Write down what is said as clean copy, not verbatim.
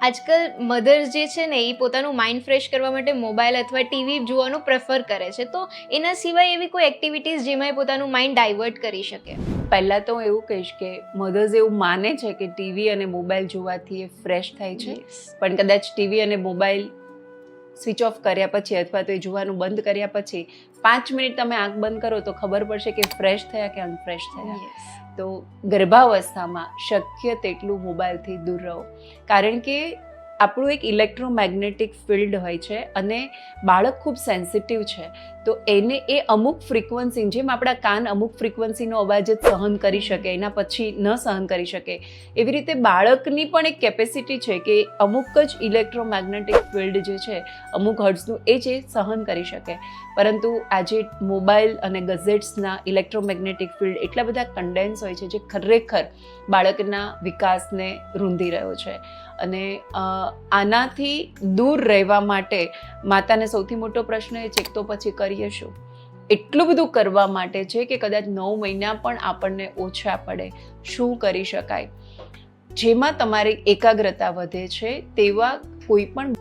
આજકાલ મધર્સ જે છે ને એ પોતાનું માઇન્ડ ફ્રેશ કરવા માટે મોબાઈલ અથવા ટીવી જોવાનું પ્રેફર કરે છે, તો એના સિવાય એવી કોઈ એક્ટિવિટીઝ જેમાં એ પોતાનું માઇન્ડ ડાયવર્ટ કરી શકે? પહેલાં તો હું એવું કહીશ કે મધર્સ એવું માને છે કે ટીવી અને મોબાઈલ જોવાથી એ ફ્રેશ થાય છે, પણ કદાચ ટીવી અને મોબાઈલ સ્વિચ ઓફ કર્યા પછી અથવા તો એ જોવાનું બંધ કર્યા પછી 5 મિનિટ તમે આંખ બંધ કરો તો ખબર પડશે કે ફ્રેશ થયા કે અનફ્રેશ થયા. તો ગર્ભાવસ્થામાં શક્ય તેટલું મોબાઈલથી દૂર રહો, કારણ કે આપણું એક ઇલેક્ટ્રોમેગ્નેટિક ફિલ્ડ હોય છે અને બાળક ખૂબ સેન્સિટિવ છે. તો એને એ અમુક ફ્રિકવન્સી, જેમ આપણા કાન અમુક ફ્રિકવન્સીનો અવાજ જ સહન કરી શકે, એના પછી ન સહન કરી શકે, એવી રીતે બાળકની પણ એક કેપેસિટી છે કે અમુક જ ઇલેક્ટ્રોમેગ્નેટિક ફિલ્ડ જે છે અમુક હર્ટ્ઝનું એ જે સહન કરી શકે. પરંતુ આજે મોબાઈલ અને ગઝેટ્સના ઇલેક્ટ્રોમેગ્નેટિક ફિલ્ડ એટલા બધા કન્ડેન્સ હોય છે જે ખરેખર બાળકના વિકાસને રૂંધી રહ્યો છે. અને આનાથી દૂર રહેવા માટે માતાને સૌથી મોટો પ્રશ્ન એ છે કે તો પછી કરીએ શું? એટલું બધું કરવા માટે છે કે કદાચ 9 મહિના પણ આપણને ઓછા પડે. શું કરી શકાય? જેમાં તમારી એકાગ્રતા વધે છે તેવા કોઈ પણ